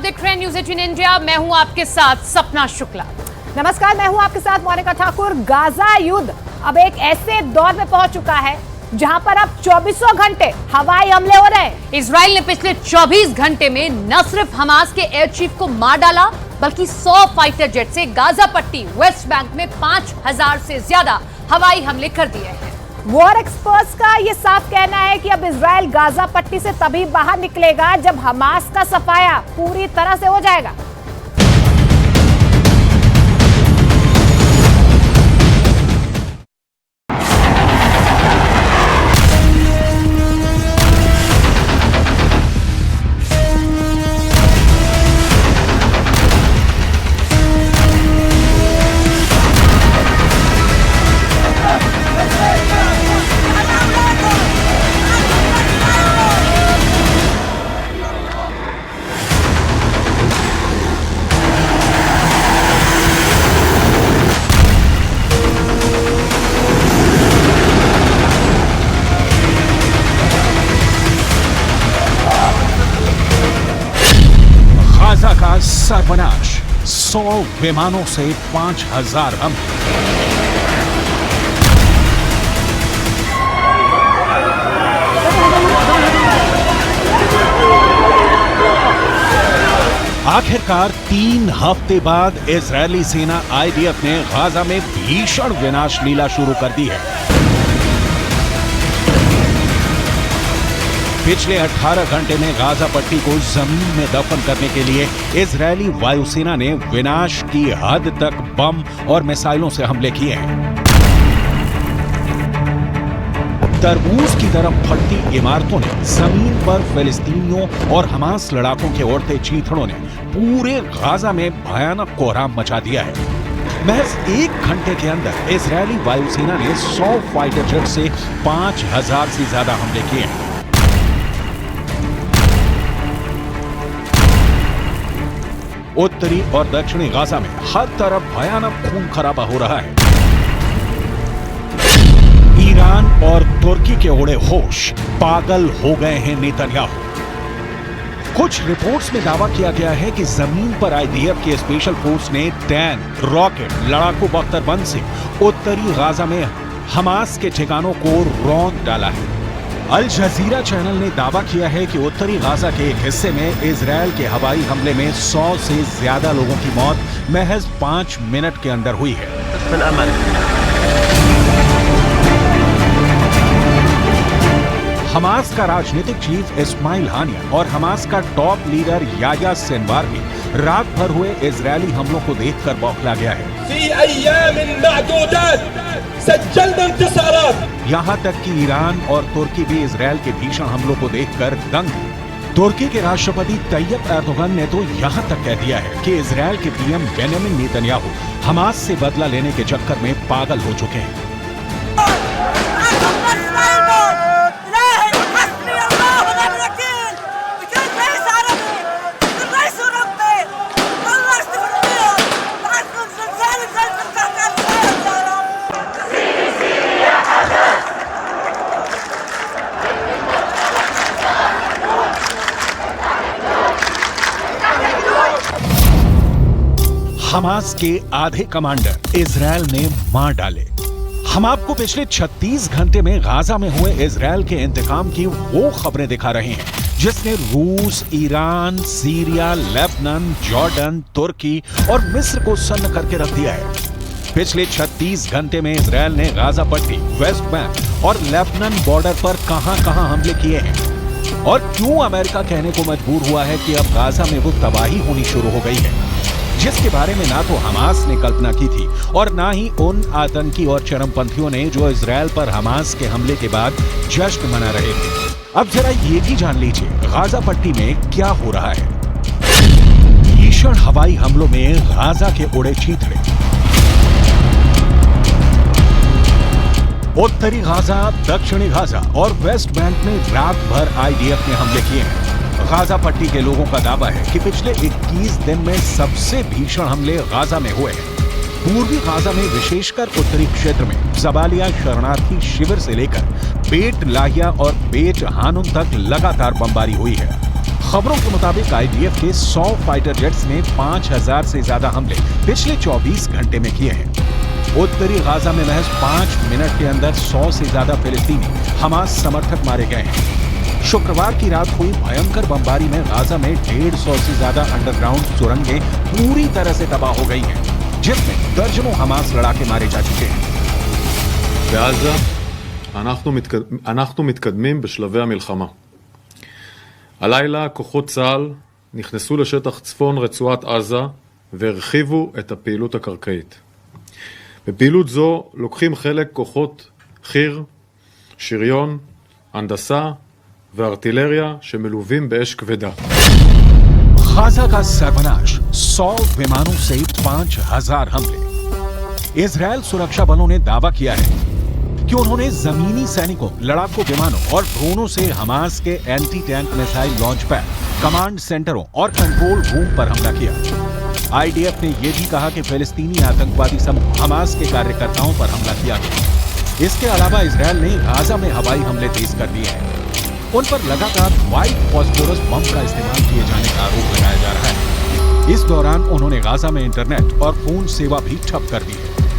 देख रहे हैं न्यूज़ 18 इंडिया। मैं हूं आपके साथ सपना शुक्ला। नमस्कार, मैं हूं आपके साथ मोनिका ठाकुर। गाजा युद्ध अब एक ऐसे दौर में पहुंच चुका है जहां पर अब 24 घंटे हवाई हमले हो रहे हैं। इजराइल ने पिछले 24 घंटे में न सिर्फ हमास के एयर चीफ को मार डाला, बल्कि 100 फाइटर जेट से गाजा पट्टी वेस्ट बैंक में 5000 से ज्यादा हवाई हमले कर दिए हैं। वॉर एक्सपर्ट्स का यह साफ कहना है कि अब इजराइल गाजा पट्टी से तभी बाहर निकलेगा जब हमास का सफाया पूरी तरह से हो जाएगा। गाजा का सर्वनाश, 100 विमानों से 5000 हमले। आखिरकार 3 हफ्ते बाद इजरायली सेना आईडीएफ ने गाजा में भीषण विनाश लीला शुरू कर दी है। पिछले 18 घंटे में गाजा पट्टी को जमीन में दफन करने के लिए इजरायली वायुसेना ने विनाश की हद तक बम और मिसाइलों से हमले किए हैं। तरबूज की तरफ फटती इमारतों ने जमीन पर फिलिस्तीनियों और हमास लड़ाकों के उड़ते चीथड़ों ने पूरे गाजा में भयानक कोहराम मचा दिया है। महज 1 घंटे के अंदर इजरायली वायुसेना ने 100 फाइटर जेट से 5000 से ज्यादा हमले किए हैं। उत्तरी और दक्षिणी गाजा में हर तरफ भयानक खून खराबा हो रहा है। ईरान और तुर्की के उड़े होश, पागल हो गए हैं नेतन्याहू। कुछ रिपोर्ट्स में दावा किया गया है कि जमीन पर आईडीएफ के स्पेशल फोर्स ने टैंक, रॉकेट, लड़ाकू बख्तरबंद से उत्तरी गाजा में हमास के ठिकानों को रौंद डाला है। अल जजीरा चैनल ने दावा किया है कि उत्तरी गाजा के एक हिस्से में इजरायल के हवाई हमले में 100 से ज्यादा लोगों की मौत महज 5 मिनट के अंदर हुई है। हमास का राजनीतिक चीफ इस्माइल हानिया और हमास का टॉप लीडर याह्या सिनवार भी रात भर हुए इजरायली हमलों को देखकर बौखला गया है। यहाँ तक कि ईरान और तुर्की भी इजरायल के भीषण हमलों को देखकर दंग है। तुर्की के राष्ट्रपति तैयब एर्दोगन ने तो यहाँ तक कह दिया है कि इजरायल के पीएम बेंजामिन नेतन्याहू हमास से बदला लेने के चक्कर में पागल हो चुके हैं। हमास के आधे कमांडर इजरायल ने मार डाले। हम आपको पिछले 36 घंटे में गाजा में हुए इजरायल के इंतकाम की वो खबरें दिखा रहे हैं जिसने रूस, ईरान, सीरिया, लेबनान, जॉर्डन, तुर्की और मिस्र को सन्न करके रख दिया है। पिछले 36 घंटे में इजरायल ने गाजा पट्टी, वेस्ट बैंक और लेबनान बॉर्डर पर कहां-कहां हमले किए हैं और क्यों अमेरिका कहने को मजबूर हुआ है कि अब गाजा में वो तबाही होनी शुरू हो गई है जिसके बारे में ना तो हमास ने कल्पना की थी और ना ही उन आतंकी और चरमपंथियों ने जो इजरायल पर हमास के हमले के बाद जश्न मना रहे थे। अब जरा ये भी जान लीजिए गाजा पट्टी में क्या हो रहा है। भीषण हवाई हमलों में गाजा के उड़े चीथड़े। उत्तरी गाजा, दक्षिणी गाजा और वेस्ट बैंक में रात भर आईडीएफ ने हमले किए हैं। गाजा पट्टी के लोगों का दावा है कि पिछले 21 दिन में सबसे भीषण हमले गाजा में हुए हैं। पूर्वी गाजा में विशेषकर उत्तरी क्षेत्र में जबालिया शरणार्थी शिविर से लेकर बेट लाहिया और बेट हानुन तक लगातार बमबारी हुई है। खबरों के मुताबिक आईडीएफ के 100 फाइटर जेट्स ने 5000 से ज्यादा हमले पिछले 24 घंटे में किए हैं। उत्तरी गाजा में महज 5 मिनट के अंदर 100 से ज्यादा फिलिस्तीनी हमास समर्थक मारे गए हैं। शुक्रवार की रात हुई भयंकर बमबारी में गाजा में 150 से ज्यादा अंडरग्राउंड सुरंगें पूरी तरह से तबाह हो गई हैं, जिसमें दर्जनों हमास लड़ाके मारे जा चुके हैं। בעזה אנחנו מתקדמים בשלבי המלחמה. הלילה כוחות צה"ל נכנסו לשטח צפון רצועת עזה והרחיבו את הפעילות הקרקעית. בפעילות זו לוקחים חלק כוחות חי"ר, שריון, הנדסה וארטילריה שמלווים באש כבדה. गाजा का सर्वनाश, 100 विमानों से 5000 हमले। इजरायल सुरक्षा बलों ने दावा किया है कि उन्होंने जमीनी सैनिकों, लड़ाकू विमानों और ड्रोनों से हमास के anti tank missile launch pad, command सेंटरों और कंट्रोल रूम पर हमला किया। आईडीएफ ने यह भी कहा कि फिलिस्तीनी आतंकवादी समूह हमास के कार्यकर्ताओं पर हमला किया गया। इसके अलावा इजरायल ने गाजा में हवाई हमले तेज कर दिए हैं। उन पर लगातार व्हाइट फॉस्फोरस बम का इस्तेमाल किए जाने का आरोप लगाया जा रहा है। इस दौरान उन्होंने गाजा में इंटरनेट और फोन सेवा भी ठप कर दी है।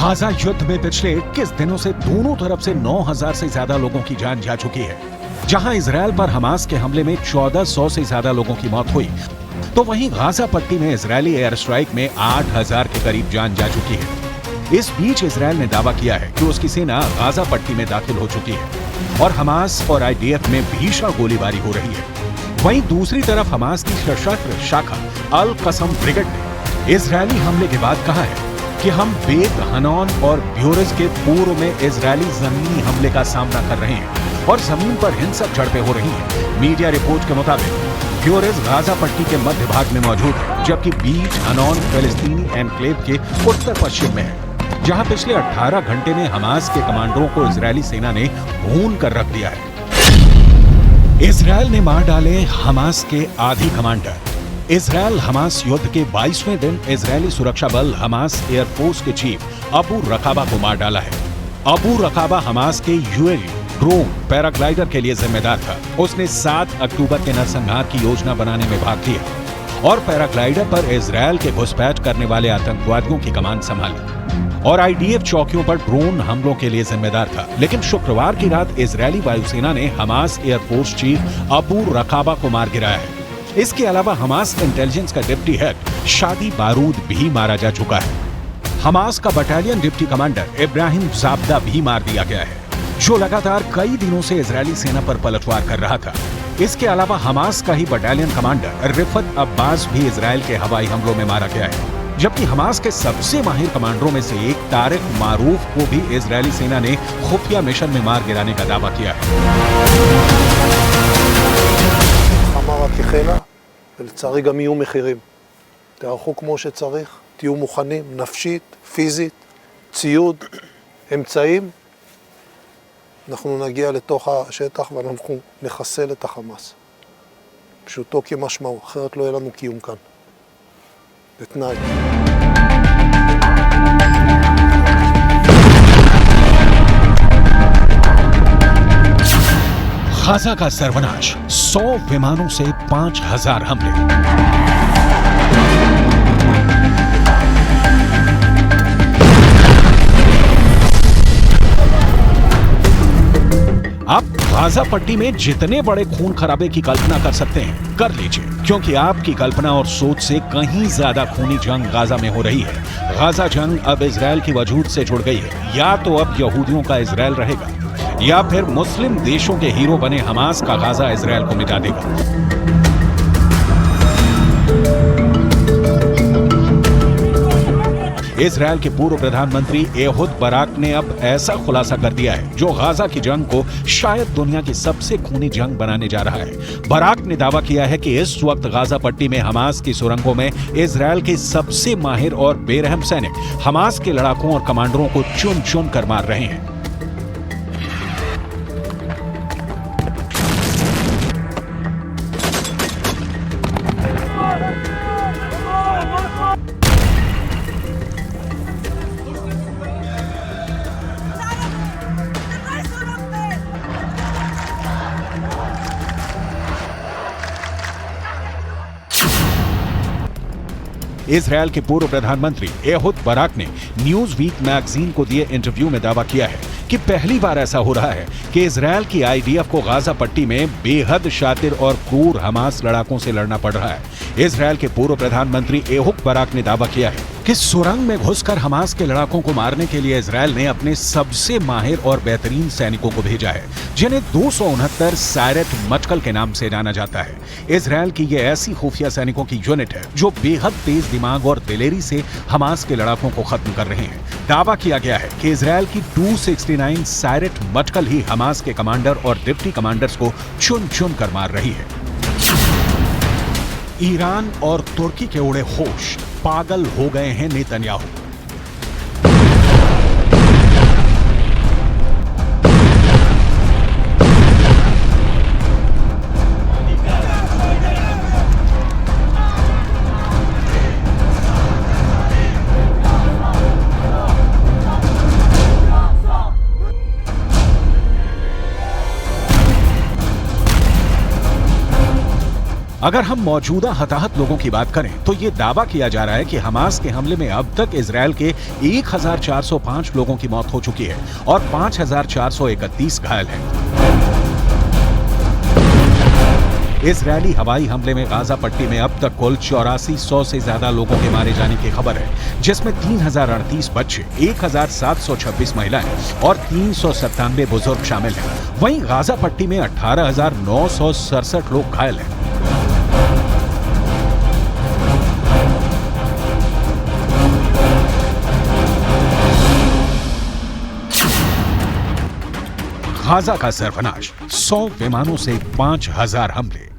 गाजा युद्ध में पिछले 21 दिनों से दोनों तरफ से 9000 से ज्यादा लोगों की जान जा चुकी है। जहां इजरायल पर हमास के हमले में 1400 से ज्यादा लोगों की मौत हुई, तो वहीं गाजा पट्टी में इजरायली एयर स्ट्राइक में 8000 के करीब जान जा चुकी है। इस बीच इजरायल ने दावा किया है कि उसकी सेना गाजा पट्टी में दाखिल हो चुकी है और हमास और आईडीएफ में भीषण गोलीबारी हो रही है। वहीं दूसरी तरफ हमास की सशस्त्र शाखा अल कसम ब्रिगेड ने इजरायली हमले के बाद कहा है कि हम बेत हनौन और ब्यूरेज के पूर्व में इजरायली जमीनी हमले का सामना कर रहे हैं और जमीन पर हिंसक झड़पें हो रही हैं। मीडिया रिपोर्ट के मुताबिक ब्यूरेज गाजा पट्टी के मध्य भाग में मौजूद है, जबकि बीच हनौन फिलिस्तीनी एनक्लेव के उत्तर पश्चिम में है, जहां पिछले 18 घंटे में हमास के कमांडरों को इजरायली सेना ने भून कर रख दिया है। इजरायल ने मार डाले हमास के आधी कमांडर। इजरायल हमास युद्ध के 22वें दिन इजरायली सुरक्षा बल हमास एयरफोर्स के चीफ अबू रकाबा को मार डाला है। अबू रकाबा हमास के यूएवी, ड्रोन, पैराग्लाइडर के लिए जिम्मेदार था। उसने 7 अक्टूबर के नरसंहार की योजना बनाने में भाग लिया और पैराग्लाइडर पर इजरायल के घुसपैठ करने वाले आतंकवादियों की कमान संभाली और आईडीएफ चौकियों पर ड्रोन हमलों के लिए जिम्मेदार था। लेकिन शुक्रवार की रात इजरायली वायुसेना ने हमास एयरफोर्स चीफ अबू रकाबा को मार गिराया है। इसके अलावा हमास इंटेलिजेंस का डिप्टी हेड शादी बारूद भी मारा जा चुका है। हमास का बटालियन डिप्टी कमांडर इब्राहिम जाबदा भी मार दिया गया है, जो लगातार कई दिनों से इजरायली सेना पर पलटवार कर रहा था। इसके अलावा हमास का ही बटालियन कमांडर रिफत अब्बास भी इजरायल के हवाई हमलों में मारा गया है, जबकि हमास के सबसे माहिर कमांडरों में से एक तारिक मारूफ को भी इजरायली सेना ने खुफिया मिशन में मार गिराने का दावा किया है। רק החלה, ולצערי גם יהיו מחירים. תערכו כמו שצריך, תהיו מוכנים, נפשית, פיזית, ציוד, אמצעים. אנחנו נגיע לתוך השטח ואנחנו נחסל את החמאס. פשוטו כמשמעו, אחרת לא יהיה לנו קיום כאן. בתנאי. गाजा का सर्वनाश, 100 विमानों से 5000 हमले। आप गाजा पट्टी में जितने बड़े खून खराबे की कल्पना कर सकते हैं, कर लीजिए, क्योंकि आपकी कल्पना और सोच से कहीं ज्यादा खूनी जंग गाजा में हो रही है। गाजा जंग अब इजरायल की वजूद से जुड़ गई है। या तो अब यहूदियों का इजरायल रहेगा या फिर मुस्लिम देशों के हीरो बने हमास का गाजा इजरायल को मिटा देगा। इजरायल के पूर्व प्रधानमंत्री एहुद बराक ने अब ऐसा खुलासा कर दिया है जो गाजा की जंग को शायद दुनिया की सबसे खूनी जंग बनाने जा रहा है। बराक ने दावा किया है कि इस वक्त गाजा पट्टी में हमास की सुरंगों में इजरायल के सबसे माहिर और बेरहम सैनिक हमास के लड़ाकों और कमांडरों को चुन चुन कर मार रहे हैं। इजरायल के पूर्व प्रधानमंत्री एहुद बराक ने न्यूज वीक मैगजीन को दिए इंटरव्यू में दावा किया है कि पहली बार ऐसा हो रहा है कि इजरायल की आईडीएफ को गाजा पट्टी में बेहद शातिर और क्रूर हमास लड़ाकों से लड़ना पड़ रहा है। इजरायल के पूर्व प्रधानमंत्री एहुद बराक ने दावा किया है कि सुरंग में घुसकर हमास के लड़ाकों को मारने के लिए इजरायल ने अपने सबसे माहिर और बेहतरीन सैनिकों को भेजा है, जिन्हें 269 सायरेट मचकल के नाम से जाना जाता है। इजरायल की ये ऐसी खुफिया सैनिकों की यूनिट है जो बेहद तेज दिमाग और दिलेरी से हमास के लड़ाकों को खत्म कर रहे हैं। दावा किया गया है कि इजरायल की 269 सायरेट मचकल ही हमास के कमांडर और डिप्टी कमांडर्स को चुन चुन कर मार रही है। ईरान और तुर्की के उड़े होश, पागल हो गए हैं नेतन्याहू। अगर हम मौजूदा हताहत लोगों की बात करें तो ये दावा किया जा रहा है कि हमास के हमले में अब तक इजरायल के 1405 लोगों की मौत हो चुकी है और 5431 घायल हैं। इजरायली हवाई हमले में गाजा पट्टी में अब तक कुल 8400 से ज्यादा लोगों के मारे जाने की खबर है, जिसमें 3038 बच्चे, 1726 महिलाएं और 397 बुजुर्ग शामिल हैं। वहीं गाजा पट्टी में 18967 लोग घायल हैं। गाजा का सर्वनाश, 100 विमानों से 5000 हमले।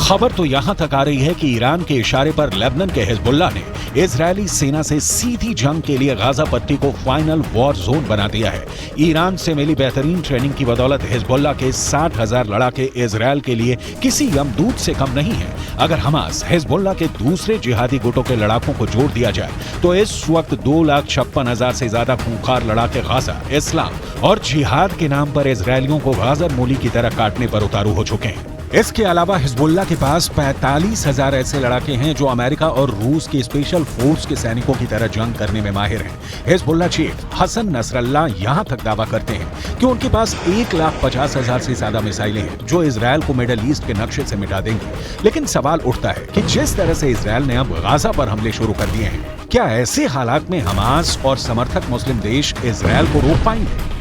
खबर तो यहां तक आ रही है कि ईरान के इशारे पर लेबनान के हिजबुल्ला ने इजरायली सेना से सीधी जंग के लिए गाजा पट्टी को फाइनल वॉर जोन बना दिया है। ईरान से मिली बेहतरीन ट्रेनिंग की बदौलत हिजबुल्ला के 60,000 लड़ाके इजरायल के लिए किसी यमदूत से कम नहीं है। अगर हमास हिजबुल्ला के दूसरे जिहादी गुटों के लड़ाकों को जोड़ दिया जाए तो इस वक्त 2,56,000 से ज्यादा खूंखार लड़ाके गाजा, इस्लाम और जिहाद के नाम पर इजरायलियों को गाजर मूली की तरह काटने पर उतारू हो चुके हैं। इसके अलावा हिजबुल्ला के पास 45,000 ऐसे लड़ाके हैं जो अमेरिका और रूस की स्पेशल फोर्स के सैनिकों की तरह जंग करने में माहिर हैं। हिजबुल्ला चीफ हसन नसरल्ला यहां तक दावा करते हैं कि उनके पास 1,50,000 से ज्यादा मिसाइलें हैं जो इजरायल को मिडल ईस्ट के नक्शे से मिटा देंगी। लेकिन सवाल उठता है कि जिस तरह से इजरायल ने अब गाजा पर हमले शुरू कर दिए हैं, क्या ऐसे हालात में हमास और समर्थक मुस्लिम देश इजरायल को रोक पाएंगे?